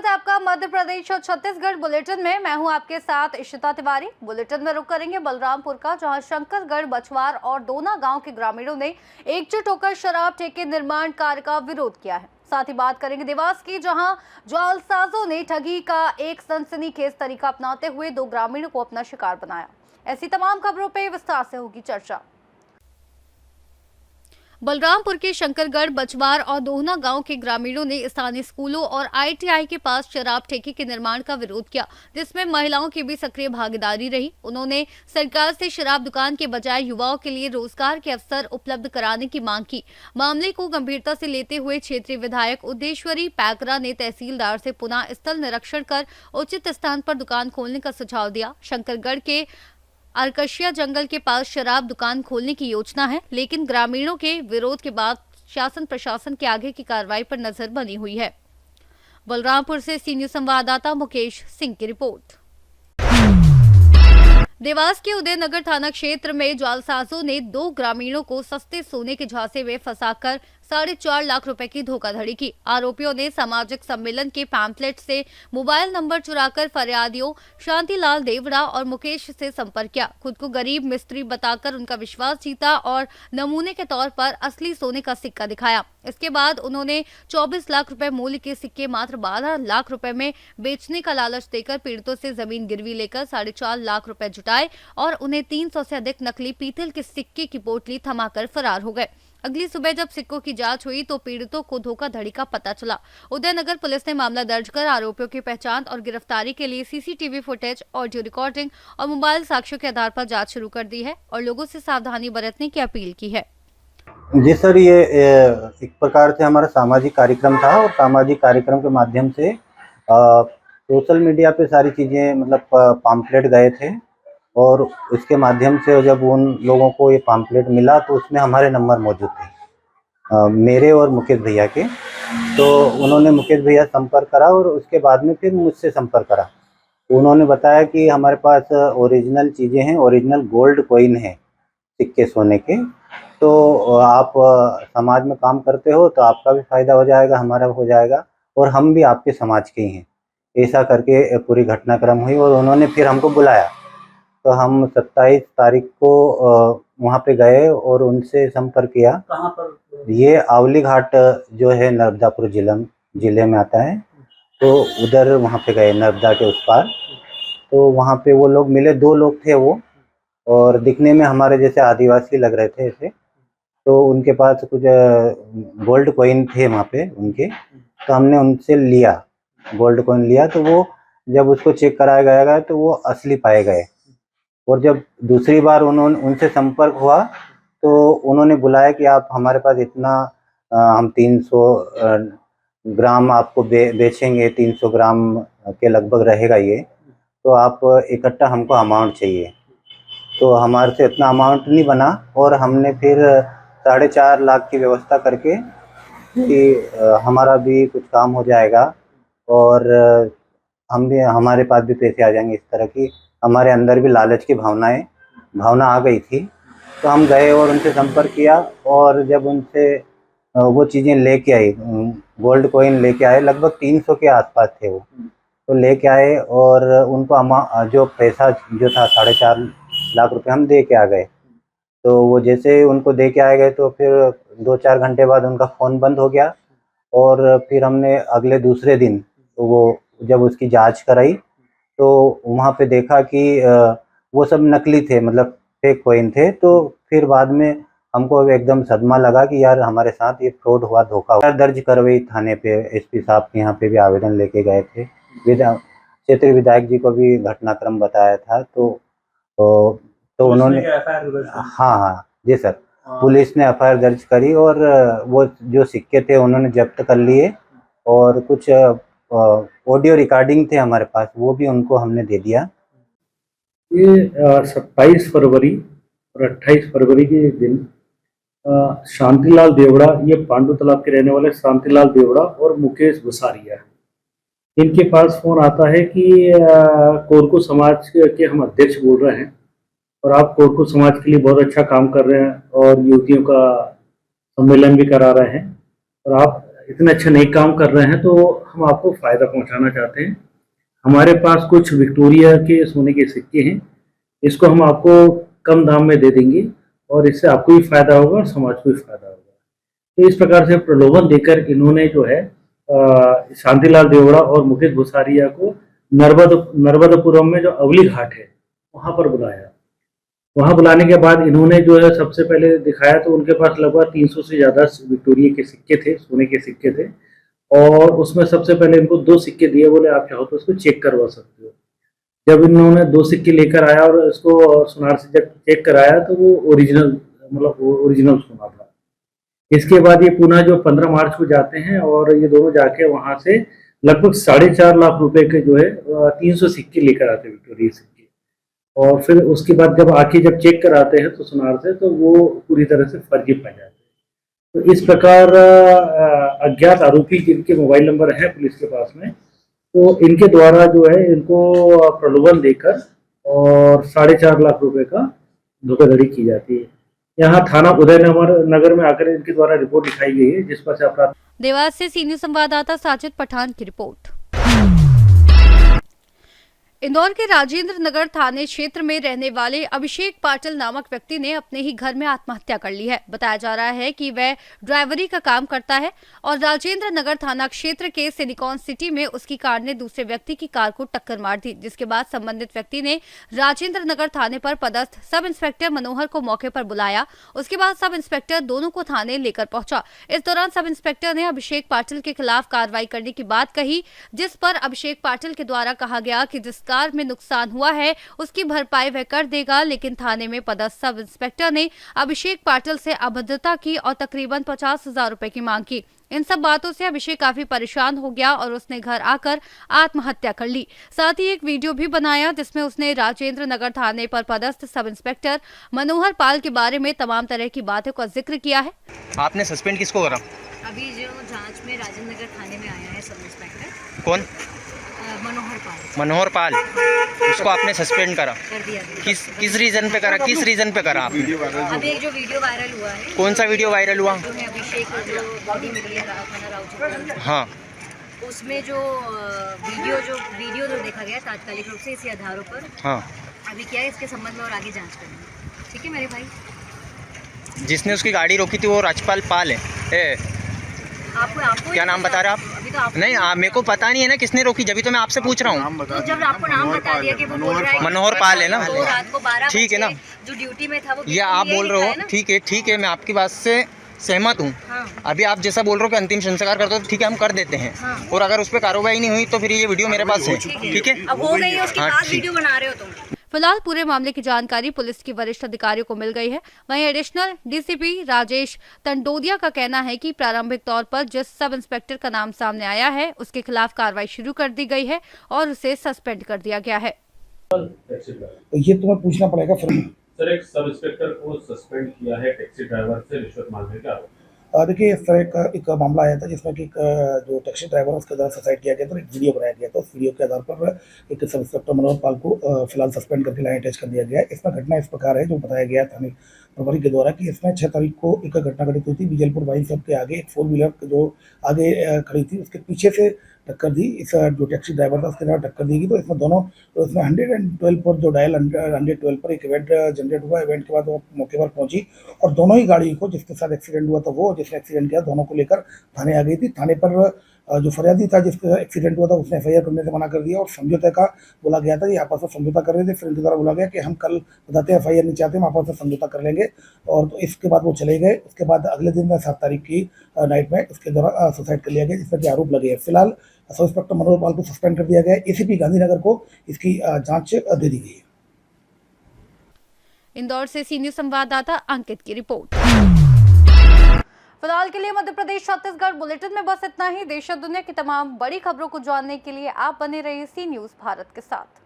है आपका मध्य प्रदेश और छत्तीसगढ़ बुलेटिन में। मैं हूं आपके साथ इशिता तिवारी। बुलेटिन में रुक करेंगे बलरामपुर का, जहां शंकरगढ़, बछवार और दोना गांव के ग्रामीणों ने एकजुट होकर शराब ठेके निर्माण कार्य का विरोध किया है। साथ ही बात करेंगे देवास की, जहां जालसाजों ने ठगी का एक सनसनीखेज तरीका अपनाते हुए 2 ग्रामीणों को अपना शिकार बनाया। ऐसी तमाम खबरों पर विस्तार से होगी चर्चा। बलरामपुर के शंकरगढ़, बछवार और दोहना गांव के ग्रामीणों ने स्थानीय स्कूलों और आईटीआई के पास शराब ठेके के निर्माण का विरोध किया, जिसमें महिलाओं की भी सक्रिय भागीदारी रही। उन्होंने सरकार से शराब दुकान के बजाय युवाओं के लिए रोजगार के अवसर उपलब्ध कराने की मांग की। मामले को गंभीरता से लेते हुए क्षेत्रीय विधायक उद्देश्वरी पैकरा ने तहसीलदार से पुनः स्थल निरीक्षण कर उचित स्थान पर दुकान खोलने का सुझाव दिया। शंकरगढ़ के अरकशिया जंगल के पास शराब दुकान खोलने की योजना है, लेकिन ग्रामीणों के विरोध के बाद शासन प्रशासन के आगे की कार्रवाई पर नजर बनी हुई है। बलरामपुर से सी न्यूज संवाददाता मुकेश सिंह की रिपोर्ट। देवास के उदयनगर थाना क्षेत्र में जालसाजों ने 2 ग्रामीणों को सस्ते सोने के झांसे में फंसाकर 4.5 लाख रुपए की धोखाधड़ी की। आरोपियों ने सामाजिक सम्मेलन के पैम्फलेट से मोबाइल नंबर चुराकर फरियादियों शांतिलाल देवड़ा और मुकेश से संपर्क किया। खुद को गरीब मिस्त्री बताकर उनका विश्वास जीता और नमूने के तौर पर असली सोने का सिक्का दिखाया। इसके बाद उन्होंने 24 लाख रुपए मूल्य के सिक्के मात्र 12 लाख रुपए में बेचने का लालच देकर पीड़ितों से जमीन गिरवी लेकर 4.5 लाख रुपए जुटाए और उन्हें 300 से अधिक नकली पीतल के सिक्के की पोटली थमाकर फरार हो गए। अगली सुबह जब सिक्कों की जांच हुई तो पीड़ितों को धोखाधड़ी का पता चला। उदयनगर पुलिस ने मामला दर्ज कर आरोपियों की पहचान और गिरफ्तारी के लिए सीसीटीवी फुटेज, ऑडियो रिकॉर्डिंग और मोबाइल साक्ष्यों के आधार पर जांच शुरू कर दी है और लोगों से सावधानी बरतने की अपील की है। जी सर, ये एक प्रकार से हमारा सामाजिक कार्यक्रम था और सामाजिक कार्यक्रम के माध्यम से सोशल मीडिया पे सारी चीज़ें मतलब पम्फलेट गए थे और उसके माध्यम से जब उन लोगों को ये पम्फलेट मिला तो उसमें हमारे नंबर मौजूद थे, मेरे और मुकेश भैया के। तो उन्होंने मुकेश भैया संपर्क करा और उसके बाद में फिर मुझसे संपर्क करा। उन्होंने बताया कि हमारे पास ओरिजिनल चीज़ें हैं, ओरिजिनल गोल्ड कॉइन है, सिक्के सोने के, तो आप समाज में काम करते हो तो आपका भी फ़ायदा हो जाएगा, हमारा हो जाएगा और हम भी आपके समाज के ही हैं। ऐसा करके पूरी घटनाक्रम हुई और उन्होंने फिर हमको बुलाया। तो हम 27 तारीख को वहाँ पे गए और उनसे संपर्क किया। कहाँ पर? ये आवली घाट जो है नर्मदापुर जिले में आता है, तो उधर वहाँ पे गए, नर्मदा के उस पार। तो वहाँ पे वो लोग मिले, 2 लोग थे वो, और दिखने में हमारे जैसे आदिवासी लग रहे थे ऐसे। तो उनके पास कुछ गोल्ड कॉइन थे वहाँ पे उनके, तो हमने उनसे लिया, गोल्ड कॉइन लिया। तो वो जब उसको चेक कराया गया तो वो असली पाए गए। और जब दूसरी बार उनसे संपर्क हुआ तो उन्होंने बुलाया कि आप हमारे पास इतना हम 300 ग्राम आपको बेचेंगे, 300 ग्राम के लगभग रहेगा ये, तो आप इकट्ठा हमको अमाउंट चाहिए। तो हमारे से इतना अमाउंट नहीं बना और हमने फिर 4.5 लाख की व्यवस्था करके कि हमारा भी कुछ काम हो जाएगा और हम भी, हमारे पास भी पैसे आ जाएंगे। इस तरह की हमारे अंदर भी लालच की भावना आ गई थी। तो हम गए और उनसे संपर्क किया और जब उनसे वो चीज़ें लेके आए, गोल्ड कॉइन लेके आए, लगभग 300 के आसपास थे वो, तो लेके आए और उनको जो पैसा जो था 4.5 लाख रुपए हम दे के आ गए। तो वो जैसे उनको दे के आ गए तो फिर 2-4 घंटे बाद उनका फ़ोन बंद हो गया और फिर हमने अगले दूसरे दिन वो जब उसकी जांच कराई तो वहाँ पे देखा कि वो सब नकली थे, मतलब फेक कॉइन थे। तो फिर बाद में हमको एकदम सदमा लगा कि यार हमारे साथ ये फ्रॉड हुआ, धोखा हुआ। दर्ज करवाई थाने पे, एसपी साहब के यहाँ पे भी आवेदन लेके गए थे, क्षेत्रीय विधायक जी को भी घटनाक्रम बताया था। तो उन्होंने, हाँ जी सर, पुलिस ने एफआईआर दर्ज करी और वो जो सिक्के थे उन्होंने जब्त कर लिए और कुछ ऑडियो रिकॉर्डिंग थे हमारे पास, वो भी उनको हमने दे दिया। ये 27 फरवरी और 28 फरवरी के दिन शांतिलाल देवड़ा, ये पांडु तालाब के रहने वाले शांतिलाल देवड़ा और मुकेश भुसारिया, इनके पास फोन आता है कि कोरकू समाज के हम अध्यक्ष बोल रहे हैं और आप कोरकू समाज के लिए बहुत अच्छा काम कर रहे हैं और युवतियों का सम्मेलन भी करा रहे हैं और आप इतने अच्छे नए काम कर रहे हैं, तो हम आपको फ़ायदा पहुंचाना चाहते हैं। हमारे पास कुछ विक्टोरिया के सोने के सिक्के हैं, इसको हम आपको कम दाम में दे देंगे और इससे आपको भी फ़ायदा होगा और समाज को भी फ़ायदा होगा। तो इस प्रकार से प्रलोभन देकर इन्होंने जो है शांतिलाल देवड़ा और मुकेश भुसारिया को नर्मदापुरम में जो अवली घाट है वहाँ पर बुलाया। वहाँ बुलाने के बाद इन्होंने जो है सबसे पहले दिखाया, तो उनके पास लगभग 300 से ज़्यादा विक्टोरिया के सिक्के थे, सोने के सिक्के थे। और उसमें सबसे पहले इनको 2 सिक्के दिए, बोले आप चाहो तो उसको चेक करवा सकते हो। जब इन्होंने 2 सिक्के लेकर आया और इसको सुनार से जब चेक कराया तो वो ओरिजिनल सोना था। इसके बाद ये पुनः जो 15 मार्च को जाते हैं और ये दोनों जाके वहाँ से लगभग 4.5 लाख रुपए के जो है 300 सिक्के लेकर आते विक्टोरिया सिक्के। और फिर उसके बाद जब आके जब चेक कराते हैं तो सुनार से, तो वो पूरी तरह से फर्जी पाए जाते हैं। तो इस प्रकार अज्ञात आरोपी जिनके मोबाइल नंबर है पुलिस के पास में, तो इनके द्वारा जो है इनको प्रलोभन देकर और 4.5 लाख रुपए का धोखाधड़ी की जाती है। यहाँ थाना उदयनगर में आकर इनके द्वारा रिपोर्ट लिखाई गई है, जिस पर से अपराध। देवास से सीनियर संवाददाता साजिद पठान की रिपोर्ट। इंदौर के राजेंद्र नगर थाने क्षेत्र में रहने वाले अभिषेक पाटिल नामक व्यक्ति ने अपने ही घर में आत्महत्या कर ली है। बताया जा रहा है कि वह ड्राइवरी का काम करता है और राजेंद्र नगर थाना क्षेत्र के सिलिकॉन सिटी में उसकी कार ने दूसरे व्यक्ति की कार को टक्कर मार दी, जिसके बाद संबंधित व्यक्ति ने राजेंद्र नगर थाने पर पदस्थ सब इंस्पेक्टर मनोहर को मौके पर बुलाया। उसके बाद सब इंस्पेक्टर दोनों को थाने लेकर पहुंचा। इस दौरान सब इंस्पेक्टर ने अभिषेक पाटिल के खिलाफ कार्रवाई करने की बात कही, जिस पर अभिषेक पाटिल के द्वारा कहा गया कि जिस कार में नुकसान हुआ है उसकी भरपाई वह कर देगा, लेकिन थाने में पदस्थ सब इंस्पेक्टर ने अभिषेक पाटिल से अभद्रता की और तकरीबन 50,000 रुपए की मांग की। इन सब बातों से अभिषेक काफी परेशान हो गया और उसने घर आकर आत्महत्या कर ली। साथ ही एक वीडियो भी बनाया जिसमें उसने राजेंद्र नगर थाने पर पदस्थ सब इंस्पेक्टर मनोहर पाल के बारे में तमाम तरह की बातों का जिक्र किया है। आपने सस्पेंड किसको करा? अभी जो जांच में राजेंद्र नगर थाने में आया है सब इंस्पेक्टर कौन? मनोहर पाल। उसको आपने सस्पेंड करा? कर दिया। किस रीजन पे करा? किस रीजन पे करा आपने? अभी एक जो वीडियो वायरल हुआ है। कौन सा वीडियो वायरल हुआ? जो है अभिषेक को जो बॉडी मिली है थाना राउचर, हाँ, उसमें जो वीडियो जो देखा गया तात्कालिक रूप से इसी आधारों पर हाँ, अभी क्या है इसके संबंध में और आगे जांच करेंगे। ठीक है मेरे भाई। जिसने उसकी गाड़ी रोकी थी वो राजपाल पाल है। आपको क्या नाम बता रहे आप? अभी तो आप नहीं, मेरे को पता नहीं है ना किसने रोकी, जब तो मैं आपसे पूछ रहा हूँ। तो जब आपको नाम बता दिया कि वो बोल रहा है मनोहर पाल है ना, तो रात को 12 ठीक है ना, जो ड्यूटी में था वो ये आप बोल रहे हो, ठीक है, मैं आपकी बात से सहमत हूँ। हाँ। अभी आप जैसा बोल रहे हो कि अंतिम संस्कार कर दो, ठीक है, हम कर देते हैं। हाँ। और अगर उस पर कार्रवाई नहीं हुई तो फिर ये वीडियो मेरे पास है, ठीक है? अब हो गई है, उसके हाँ, बाद ठीक। वीडियो बना रहे हो तुम। फिलहाल पूरे मामले की जानकारी पुलिस के वरिष्ठ अधिकारियों को मिल गई है। वहीं एडिशनल डीसीपी राजेश तंडोदिया का कहना है कि प्रारंभिक तौर पर जिस सब इंस्पेक्टर का नाम सामने आया है उसके खिलाफ कार्रवाई शुरू कर दी गई है और उसे सस्पेंड कर दिया गया है। तो ये तुम्हें पूछना पड़ेगा फिर। सर, एक सब इंस्पेक्टर को सस्पेंड किया है टैक्सी ड्राइवर से रिश्वत मांगने का आरोप। देखिए, इस तरह का एक मामला आया था जिसमें कि जो टैक्सी ड्राइवर है उसके द्वारा सुसाइड किया गया था, एक वीडियो बनाया गया था। उस वीडियो के आधार पर एक सब इंस्पेक्टर मनोहर पाल को फिलहाल सस्पेंड करके लाइन अटैच कर दिया गया है। इसमें घटना इस प्रकार है जो बताया गया थाने प्रभारी के द्वारा कि इसमें 6 तारीख को एक घटना घटित हुई थी। विजयपुर वाइन शॉप के आगे एक 4 व्हीलर जो आगे खड़ी थी उसके पीछे से टक्कर दी। इस जो टैक्सी ड्राइवर था उसके द्वारा टक्कर दी गई। तो इसमें दोनों, तो इसमें 112 पर जो डायल 112 पर एक इवेंट जनरेट हुआ। इवेंट के बाद वो मौके पर पहुंची और दोनों ही गाड़ी को, जिसके साथ एक्सीडेंट हुआ था वो, जिसने एक्सीडेंट किया, दोनों को लेकर थाने आ गई थी। थाने पर जो फरियादी था जिसका एक्सीडेंट हुआ था उसने एफआईआर करने से मना कर दिया और समझौते का बोला गया था कि आपस में समझौता कर रहे थे। फिर इनके द्वारा बोला गया कि हम कल बताते हैं एफआईआर नहीं चाहते, हम आपस में समझौता कर लेंगे। और तो इसके बाद वो चले गए। उसके बाद अगले दिन 7 तारीख की नाइट में इसके द्वारा सुसाइड कर लिया गया, जिसमें कि आरोप लगे हैं। फिलहाल सब इंस्पेक्टर मनोहर पाल को सस्पेंड कर दिया गया है। एसीपी गांधीनगर को इसकी जांच दे दी गई है। इंदौर से सीनियर संवाददाता अंकित की रिपोर्ट। फिलहाल के लिए मध्य प्रदेश छत्तीसगढ़ बुलेटिन में बस इतना ही। देश और दुनिया की तमाम बड़ी खबरों को जानने के लिए आप बने रहिए सी न्यूज़ भारत के साथ।